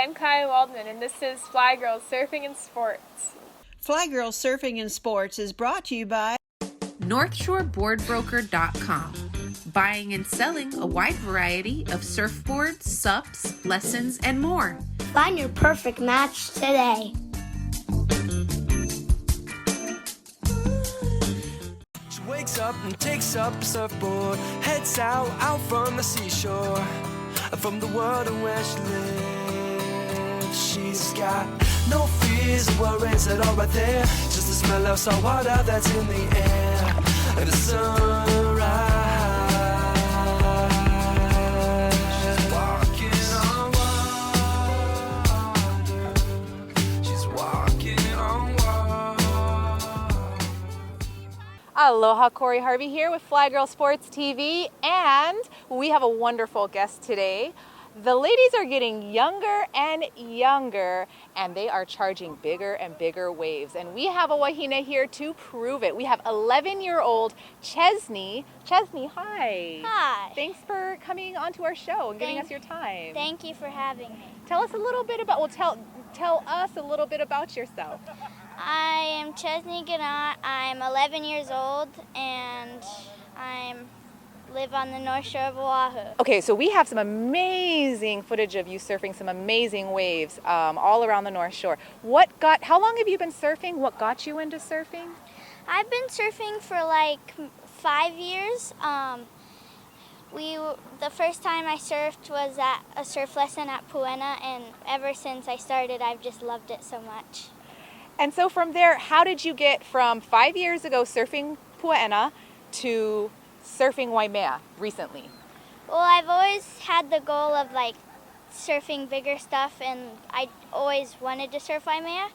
I'm Kai Waldman, and this is FlHi Girls Surfing and Sports. FlHi Girls Surfing and Sports is brought to you by NorthshoreBoardBroker.com. Buying and selling a wide variety of surfboards, SUPs, lessons, and more. Find your perfect match today. She wakes up and takes up a surfboard, heads out from the seashore, from the world and where she lives. She's got no fears or worries at all right there, just the smell of salt water that's in the air, and the sunrise. She's walking on water. She's walking on water. Aloha, Corey Harvey here with FlHi Girls Sports TV, and we have a wonderful guest today. The ladies are getting younger and younger, and they are charging bigger and bigger waves. And we have a wahine here to prove it. We have 11-year-old Chesney. Chesney, hi. Hi. Thanks for coming onto our show and giving us your time. Thank you for having me. Tell us a little bit about, tell us a little bit about yourself. I am Chesney Ganat. I'm 11 years old, and I live on the North Shore of Oahu. Okay, so we have some amazing footage of you surfing some amazing waves all around the North Shore. How long have you been surfing? What got you into surfing? I've been surfing for like 5 years. The first time I surfed was at a surf lesson at Puena, and ever since I started, I've just loved it so much. And so from there, how did you get from 5 years ago surfing Puena to surfing Waimea recently? Well, I've always had the goal of like surfing bigger stuff, and I always wanted to surf Waimea.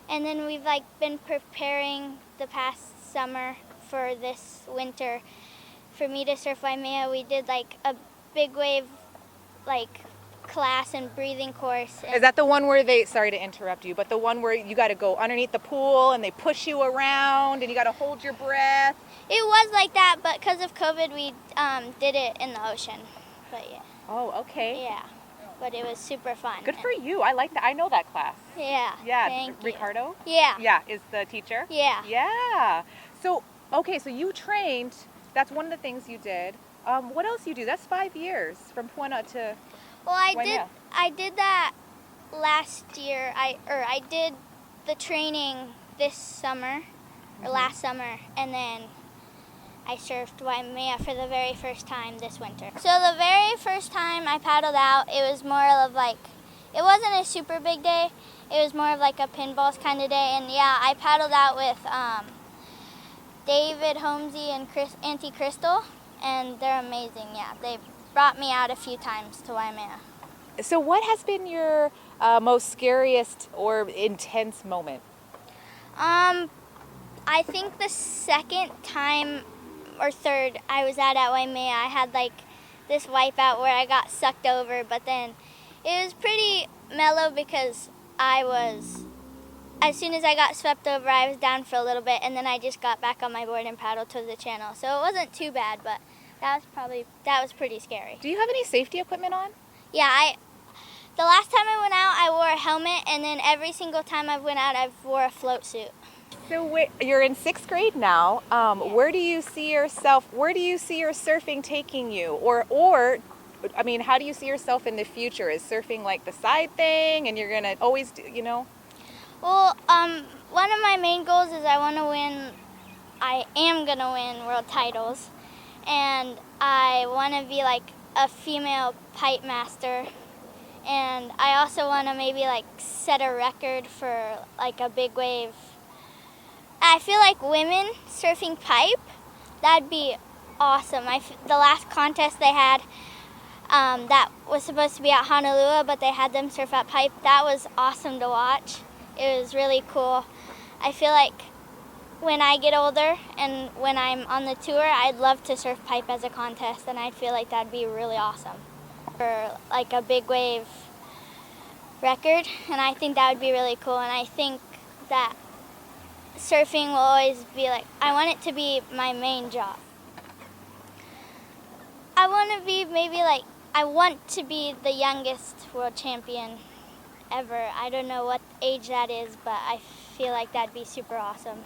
And then we've like been preparing the past summer for this winter for me to surf Waimea. We did like a big wave like class and breathing course. Is that the one where sorry to interrupt you, but the one where you got to go underneath the pool and they push you around and you got to hold your breath? It was like that, but because of COVID, we did it in the ocean. But yeah. Oh, okay. Yeah, but it was super fun. Good for you. I like that. I know that class. Yeah. Yeah. Thank you. Ricardo? Yeah. Yeah, is the teacher? Yeah. Yeah. So, okay, so you trained. That's one of the things you did. What else you do? That's 5 years from Puena to Well, Waimea. I did that last year. I did the training this summer, or last summer, and then I surfed Waimea for the very first time this winter. So the very first time I paddled out, it was more of like, it wasn't a super big day. It was more of like a pinballs kind of day. And yeah, I paddled out with David Holmesy and Auntie Crystal, and they're amazing. Yeah, they brought me out a few times to Waimea. So what has been your most scariest or intense moment? I think the second time or third I was at Waimea, I had like this wipeout where I got sucked over, but then it was pretty mellow because as soon as I got swept over, I was down for a little bit, and then I just got back on my board and paddled to the channel. So it wasn't too bad, but that was pretty scary. Do you have any safety equipment on? Yeah, the last time I went out, I wore a helmet, and then every single time I went out, I wore a float suit. So you're in 6th grade now. Where do you see your surfing taking you? Or, I mean, how do you see yourself in the future? Is surfing like the side thing and you're going to always do, you know? Well, one of my main goals is I am going to win world titles. And I want to be like a female pipe master. And I also want to maybe like set a record for like a big wave. I feel like women surfing pipe, that'd be awesome. The last contest they had that was supposed to be at Honolulu, but they had them surf at pipe. That was awesome to watch. It was really cool. I feel like when I get older and when I'm on the tour, I'd love to surf pipe as a contest, and I feel like that'd be really awesome for like a big wave record, and I think that would be really cool. And I think that surfing will always be like, I want it to be my main job. I want to be the youngest world champion ever. I don't know what age that is, but I feel like that'd be super awesome.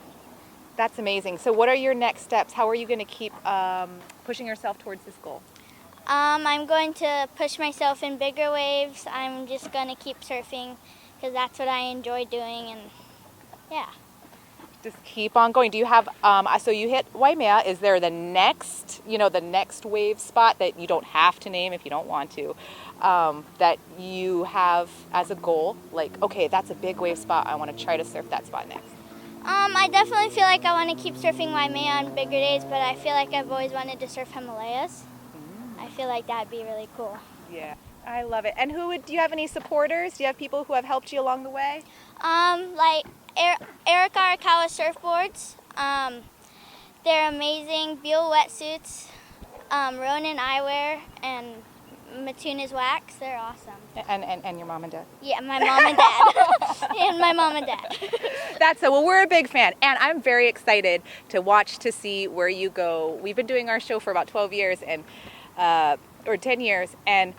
That's amazing. So what are your next steps? How are you going to keep pushing yourself towards this goal? I'm going to push myself in bigger waves. I'm just going to keep surfing because that's what I enjoy doing, and yeah. Just keep on going. Do you have, so you hit Waimea. Is there the next, the next wave spot that you don't have to name if you don't want to, that you have as a goal? Like, okay, that's a big wave spot. I want to try to surf that spot next. I definitely feel like I want to keep surfing Waimea on bigger days, but I feel like I've always wanted to surf Himalayas. I feel like that'd be really cool. Yeah, I love it. And do you have any supporters? Do you have people who have helped you along the way? Like Erica Arakawa surfboards. They're amazing. Beal wetsuits, Ronin eyewear, and Matuna's wax. They're awesome. And your mom and dad? Yeah, my mom and dad. And my mom and dad. That's it. Well, we're a big fan, and I'm very excited to see where you go. We've been doing our show for about 12 years, and or 10 years, and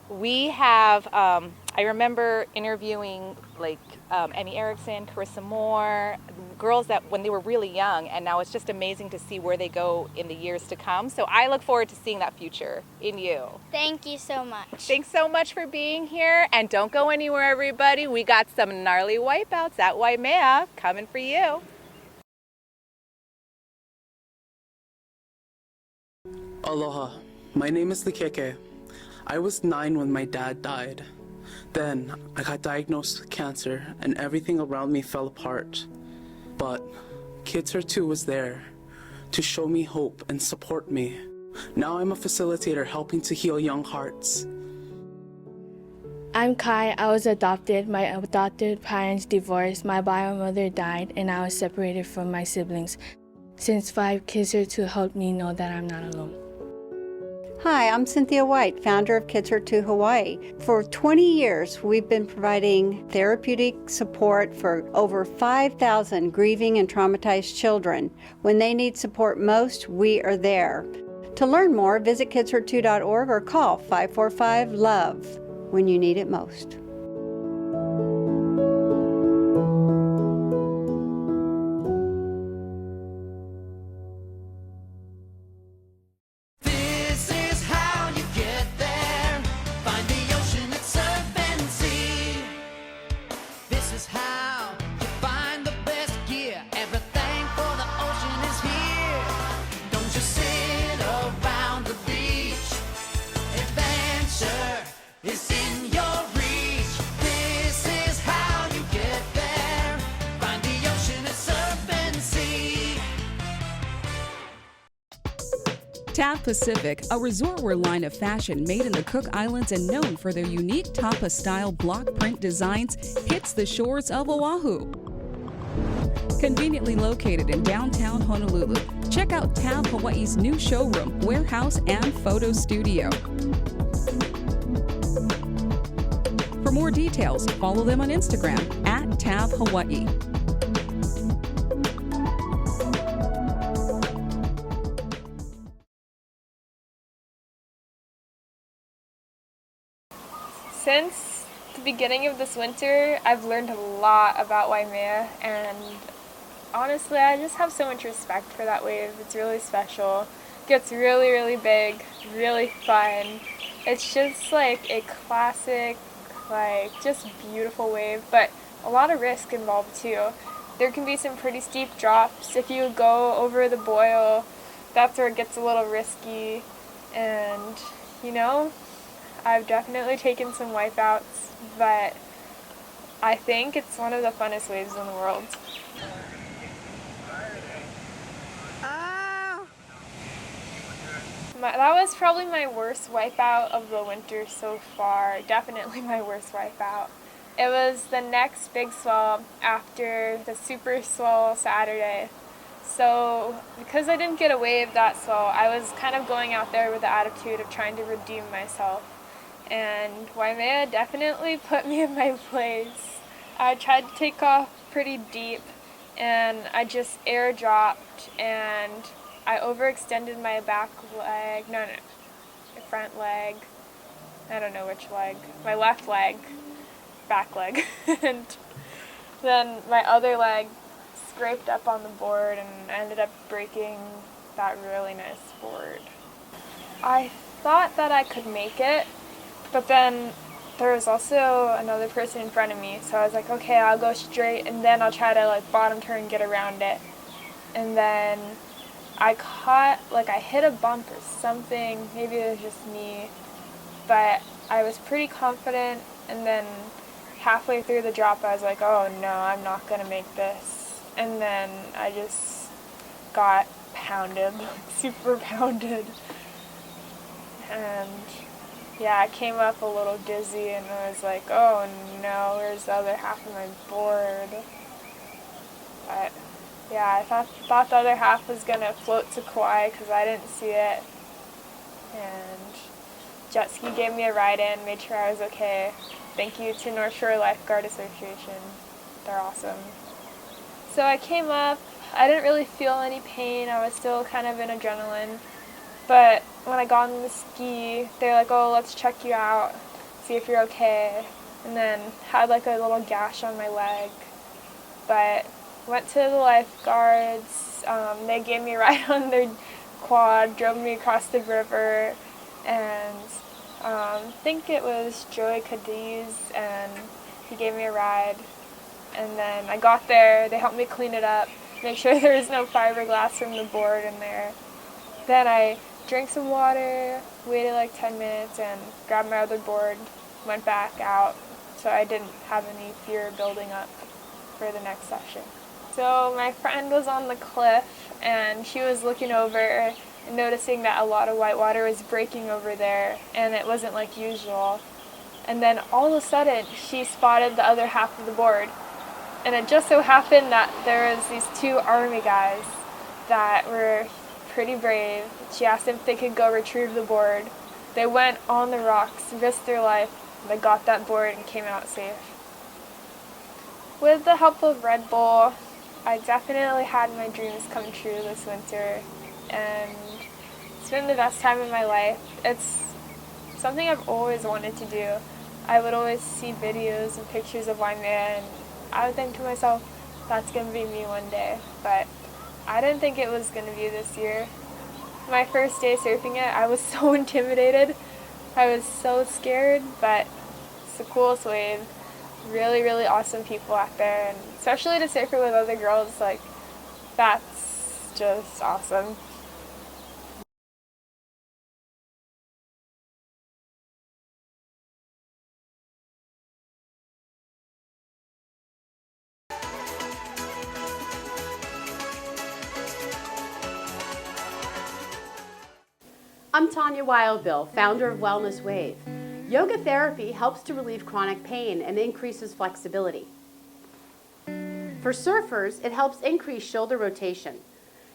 we have, I remember interviewing like Emmy Erickson, Carissa Moore, girls that when they were really young, and now it's just amazing to see where they go in the years to come. So I look forward to seeing that future in you. Thank you so much. Thanks so much for being here, and don't go anywhere, everybody. We got some gnarly wipeouts at Waimea coming for you. Aloha, my name is Likeke. I was 9 when my dad died. Then I got diagnosed with cancer and everything around me fell apart. But Kids Are 2 was there to show me hope and support me. Now I'm a facilitator helping to heal young hearts. I'm Kai. I was adopted. My adopted parents divorced. My bio mother died, and I was separated from my siblings. Since 5, Kids Are 2 helped me know that I'm not alone. Hi, I'm Cynthia White, founder of Kids Are 2 Hawaii. For 20 years, we've been providing therapeutic support for over 5,000 grieving and traumatized children. When they need support most, we are there. To learn more, visit kidsare2.org or call 545-LOVE when you need it most. Tab Pacific, a resort-wear line of fashion made in the Cook Islands and known for their unique tapa-style block print designs, hits the shores of Oahu. Conveniently located in downtown Honolulu, check out Tab Hawaii's new showroom, warehouse, and photo studio. For more details, follow them on Instagram at Tab Hawaii. Since the beginning of this winter, I've learned a lot about Waimea, and honestly, I just have so much respect for that wave. It's really special. It gets really, really big, really fun. It's just like a classic, like just beautiful wave, but a lot of risk involved too. There can be some pretty steep drops. If you go over the boil, that's where it gets a little risky, and I've definitely taken some wipeouts, but I think it's one of the funnest waves in the world. That was probably my worst wipeout of the winter so far. Definitely my worst wipeout. It was the next big swell after the super swell Saturday. So because I didn't get a wave that swell, I was kind of going out there with the attitude of trying to redeem myself. And Waimea definitely put me in my place. I tried to take off pretty deep, and I just air dropped, and I overextended my back leg, my front leg, I don't know which leg, my left leg, back leg. And then my other leg scraped up on the board and ended up breaking that really nice board. I thought that I could make it, but then there was also another person in front of me, so I was like, okay, I'll go straight and then I'll try to like bottom turn and get around it. And then I hit a bump or something, maybe it was just me, but I was pretty confident, and then halfway through the drop I was like, oh no, I'm not gonna make this. And then I just got pounded, super pounded. And yeah, I came up a little dizzy and I was like, oh no, where's the other half of my board? But yeah, I thought the other half was going to float to Kauai because I didn't see it. And jet ski gave me a ride in, made sure I was okay. Thank you to North Shore Lifeguard Association. They're awesome. So I came up. I didn't really feel any pain. I was still kind of in adrenaline. But when I got on the ski, they were like, oh, let's check you out, see if you're okay. And then had like a little gash on my leg. But went to the lifeguards. They gave me a ride on their quad, drove me across the river, and I think it was Joey Cadiz, and he gave me a ride. And then I got there, they helped me clean it up, make sure there was no fiberglass from the board in there. Then I drank some water, waited like 10 minutes, and grabbed my other board, went back out, so I didn't have any fear building up for the next session. So my friend was on the cliff, and she was looking over and noticing that a lot of whitewater was breaking over there, and it wasn't like usual. And then all of a sudden, she spotted the other half of the board. And it just so happened that there was these two Army guys that were pretty brave. She asked if they could go retrieve the board. They went on the rocks, risked their life, they got that board and came out safe. With the help of Red Bull, I definitely had my dreams come true this winter, and it's been the best time of my life. It's something I've always wanted to do. I would always see videos and pictures of Waimea, and I would think to myself, that's going to be me one day, but I didn't think it was going to be this year. My first day surfing it, I was so intimidated. I was so scared, but it's the coolest wave. Really, really awesome people out there, and especially to surf it with other girls, like, that's just awesome. I'm Tanya Wildbill, founder of Wellness Wave. Yoga therapy helps to relieve chronic pain and increases flexibility. For surfers, it helps increase shoulder rotation.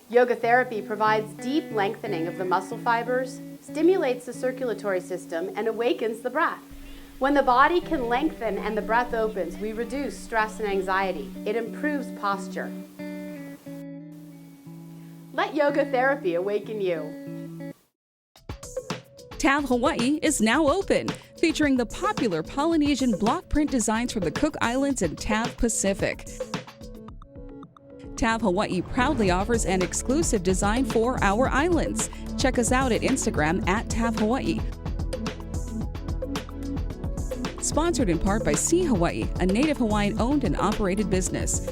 Yoga therapy provides deep lengthening of the muscle fibers, stimulates the circulatory system, and awakens the breath. When the body can lengthen and the breath opens, we reduce stress and anxiety. It improves posture. Let yoga therapy awaken you. TAV Hawaii is now open, featuring the popular Polynesian block print designs from the Cook Islands and TAV Pacific. TAV Hawaii proudly offers an exclusive design for our islands. Check us out at Instagram at TAV Hawaii. Sponsored in part by Sea Hawaii, a Native Hawaiian owned and operated business.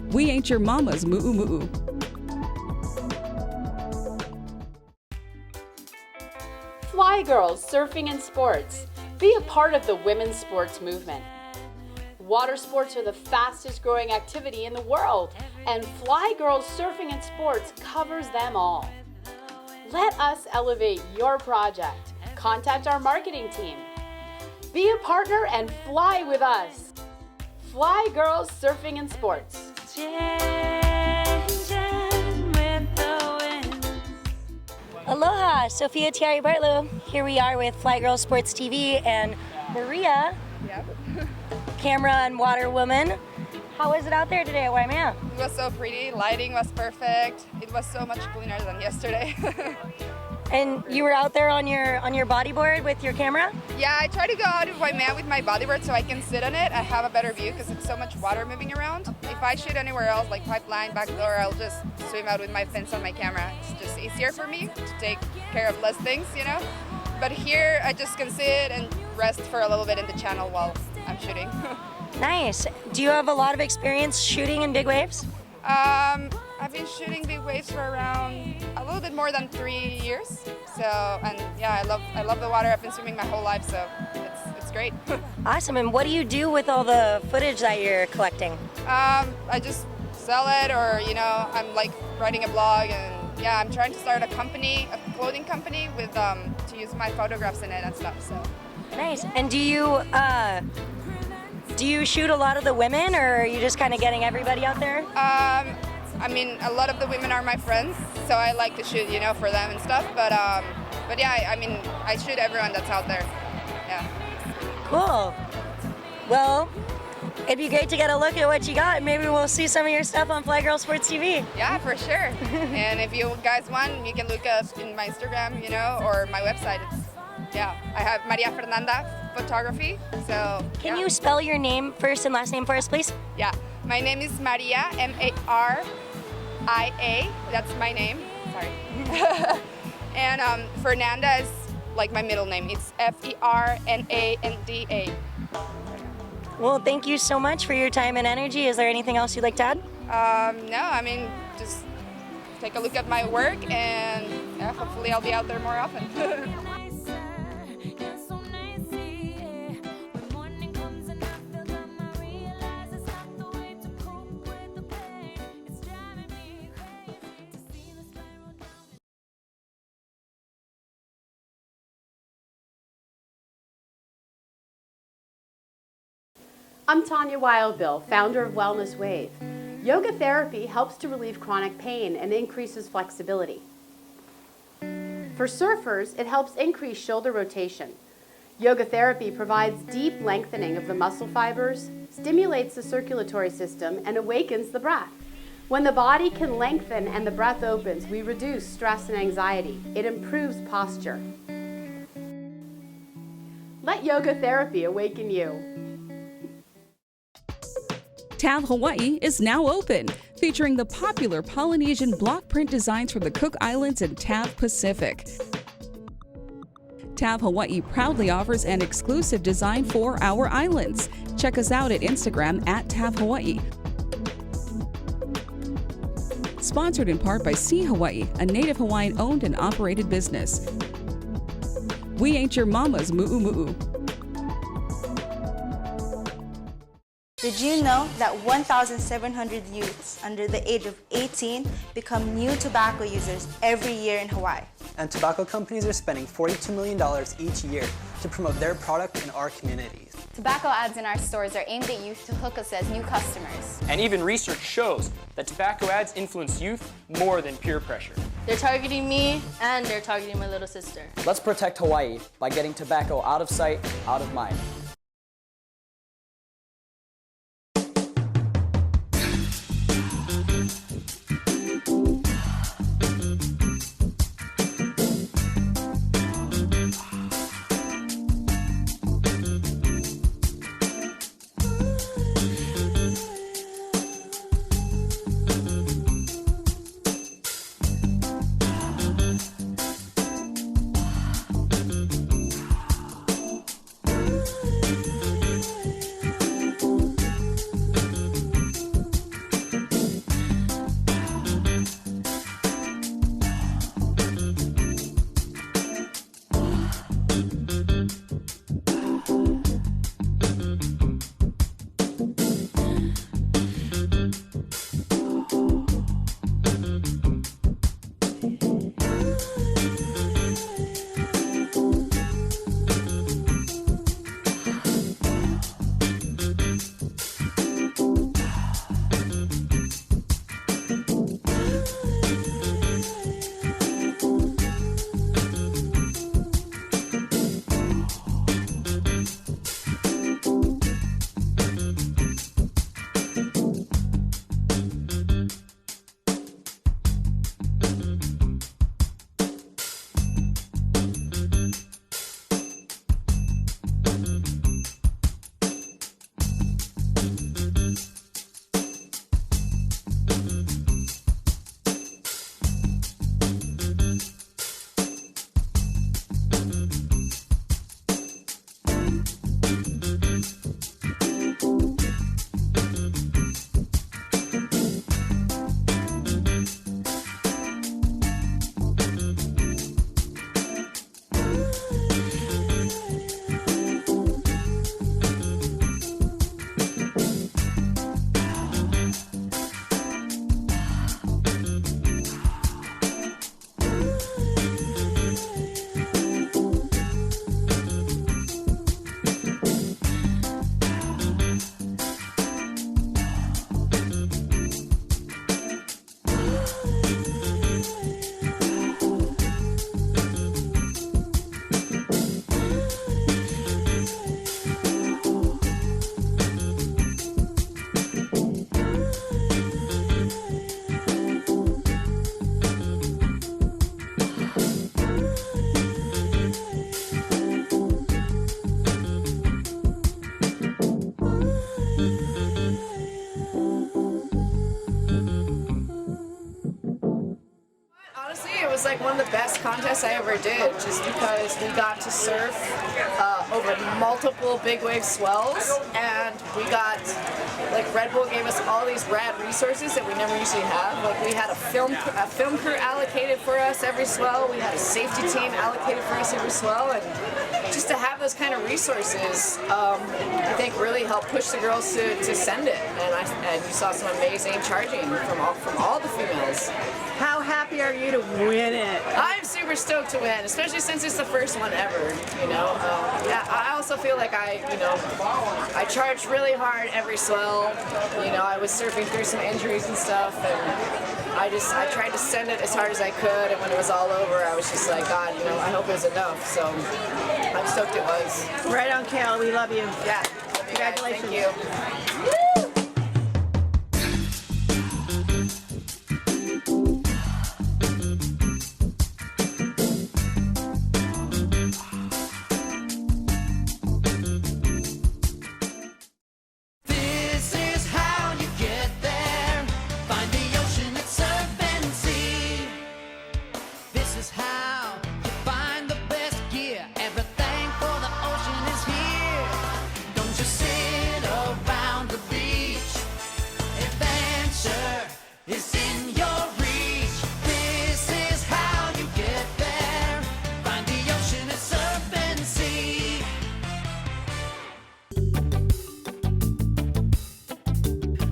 We ain't your mama's mu'u. FlHi Girls, surfing and sports. Be a part of the women's sports movement. Water sports are the fastest growing activity in the world, and FlHi Girls Surfing and Sports covers them all. Let us elevate your project. Contact our marketing team. Be a partner and fly with us. FlHi Girls Surfing and Sports. Aloha, Sophia Thierry Bartlow. Here we are with FlHi Girls Sports TV and Maria, camera and water woman. How was it out there today at Waimea? It was so pretty, lighting was perfect. It was so much cleaner than yesterday. And you were out there on your bodyboard with your camera? Yeah, I try to go out of Waimea with my bodyboard so I can sit on it. I have a better view because it's so much water moving around. If I shoot anywhere else, like pipeline, back door, I'll just swim out with my fins on my camera. It's just easier for me to take care of less things, you know? But here, I just can sit and rest for a little bit in the channel while I'm shooting. Nice. Do you have a lot of experience shooting in big waves? I've been shooting big waves for around a little bit more than 3 years. So, and yeah, I love the water. I've been swimming my whole life, so it's great. Awesome. And what do you do with all the footage that you're collecting? I just sell it, or you know, I'm like writing a blog, and yeah, I'm trying to start a company, a clothing company with to use my photographs in it and stuff. So nice. And do you shoot a lot of the women, or are you just kind of getting everybody out there? I mean, a lot of the women are my friends, so I like to shoot, you know, for them and stuff. But yeah, I mean, I shoot everyone that's out there. Yeah. Cool. Well, it'd be great to get a look at what you got. Maybe we'll see some of your stuff on FlHi Girls Sports TV. Yeah, for sure. And if you guys want, you can look up in my Instagram, you know, or my website. Yeah, I have Maria Fernanda Photography. So can you spell your name first and last name for us, please? Yeah, my name is Maria, Maria. That's my name. Sorry. And Fernanda is like my middle name. It's Fernanda. Well, thank you so much for your time and energy. Is there anything else you'd like to add? No, I mean, just take a look at my work, and yeah, hopefully I'll be out there more often. I'm Tanya Wildbill, founder of Wellness Wave. Yoga therapy helps to relieve chronic pain and increases flexibility. For surfers, it helps increase shoulder rotation. Yoga therapy provides deep lengthening of the muscle fibers, stimulates the circulatory system, and awakens the breath. When the body can lengthen and the breath opens, we reduce stress and anxiety. It improves posture. Let yoga therapy awaken you. Tab Hawaii is now open, featuring the popular Polynesian block print designs from the Cook Islands and Tab Pacific. Tab Hawaii proudly offers an exclusive design for our islands. Check us out at Instagram at Tab Hawaii. Sponsored in part by Sea Hawaii, a native Hawaiian owned and operated business. We ain't your mama's mu'u. Did you know that 1,700 youths under the age of 18 become new tobacco users every year in Hawaii? And tobacco companies are spending $42 million each year to promote their product in our communities. Tobacco ads in our stores are aimed at youth to hook us as new customers. And even research shows that tobacco ads influence youth more than peer pressure. They're targeting me and they're targeting my little sister. Let's protect Hawaii by getting tobacco out of sight, out of mind. was like one of the best contests I ever did, just because we got to surf over multiple big wave swells, and we got, like, Red Bull gave us all these rad resources that we never usually have. Like, we had a film crew allocated for us every swell, we had a safety team allocated for us every swell, and just to have those kind of resources, I think really helped push the girls to send it. And you saw some amazing charging from all the females. How happy are you to win it? I'm super stoked to win, especially since it's the first one ever. You know, yeah. I also feel like I charged really hard every swell. You know, I was surfing through some injuries and stuff, and I tried to send it as hard as I could. And when it was all over, I was just like, God, you know, I hope it was enough. So I'm stoked it was. Right on, Kale. We love you. Yeah. Congratulations. Thank you.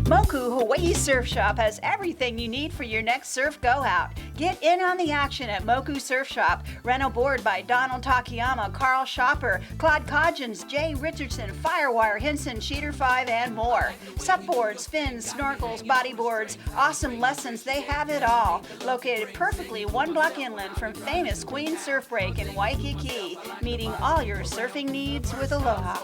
Moku Hawaii Surf Shop has everything you need for your next surf go-out. Get in on the action at Moku Surf Shop. Rental board by Donald Takayama, Carl Shopper, Claude Codgens, Jay Richardson, Firewire, Hinson, Cheater 5, and more. Supboards, fins, snorkels, bodyboards, awesome lessons, they have it all. Located perfectly 1 block inland from famous Queen Surf Break in Waikiki, meeting all your surfing needs with aloha.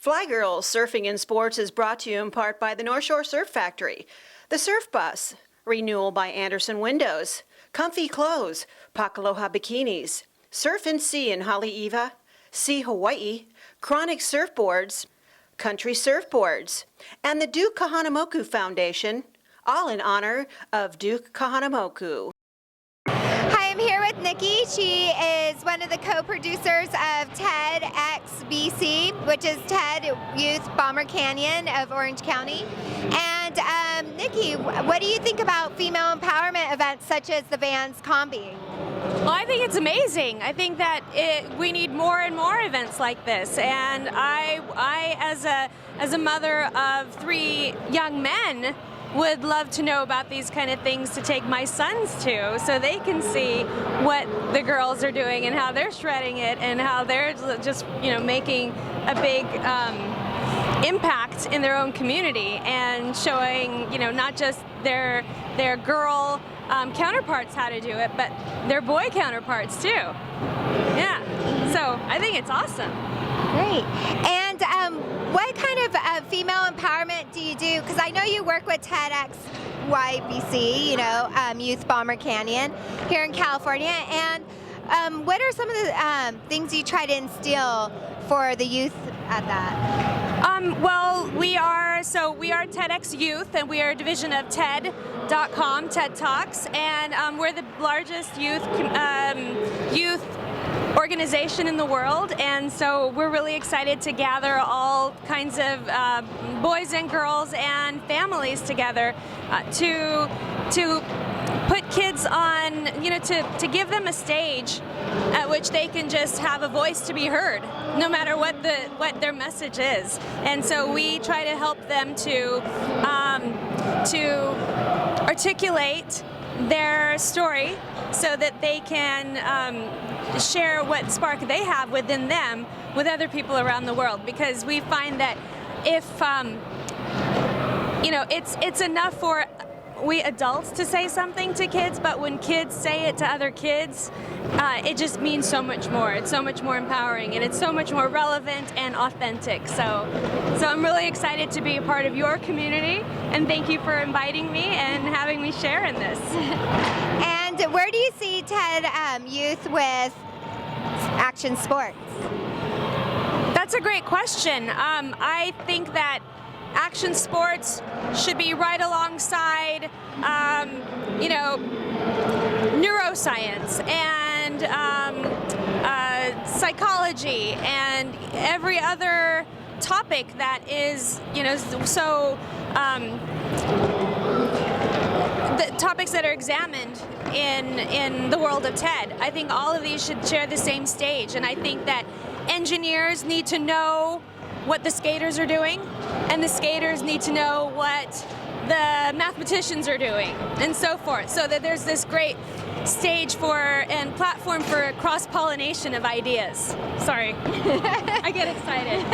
FlHi Girls Surfing and Sports is brought to you in part by the North Shore Surf Factory, the Surf Bus, Renewal by Anderson Windows, Comfy Clothes, Pakaloha Bikinis, Surf and Sea in Haleiwa, Sea Hawaii, Chronic Surfboards, Country Surfboards, and the Duke Kahanamoku Foundation, all in honor of Duke Kahanamoku. Hi, I'm here with Nikki. She is one of the co-producers of TEDxBC, which is TED Youth Bomber Canyon of Orange County. And Nikki, what do you think about female empowerment events such as the Vans Combi? Well, I think it's amazing. I think that we need more and more events like this. And I as a mother of 3 young men, would love to know about these kind of things to take my sons to, so they can see what the girls are doing and how they're shredding it and how they're just, you know, making a big impact in their own community and showing, you know, not just their girl counterparts how to do it, but their boy counterparts too. Yeah, so I think it's awesome. Great. And what kind of female empowerment do you do? Because I know you work with TEDxYBC, you know, Youth Bomber Canyon here in California. And what are some of the things you try to instill for the youth at that? Well, we are TEDx Youth, and we are a division of TED.com, TED Talks, and we're the largest youth organization in the world, and so we're really excited to gather all kinds of boys and girls and families together to put kids on, you know, to give them a stage at which they can just have a voice to be heard, no matter what their message is. And so we try to help them to articulate their story so that they can share what spark they have within them with other people around the world, because we find that if you know, it's enough for we adults to say something to kids, but when kids say it to other kids, it just means so much more. It's so much more empowering, and it's so much more relevant and authentic. So I'm really excited to be a part of your community, and thank you for inviting me and having me share in this. And where do you see TED Youth with action sports? That's a great question. I think that action sports should be right alongside, you know, neuroscience and psychology and every other topic that is, you know, so the topics that are examined in the world of TED. I think all of these should share the same stage, and I think that engineers need to know what the skaters are doing, and the skaters need to know what the mathematicians are doing, and so forth, so that there's this great stage for and platform for cross-pollination of ideas. Sorry, I get excited.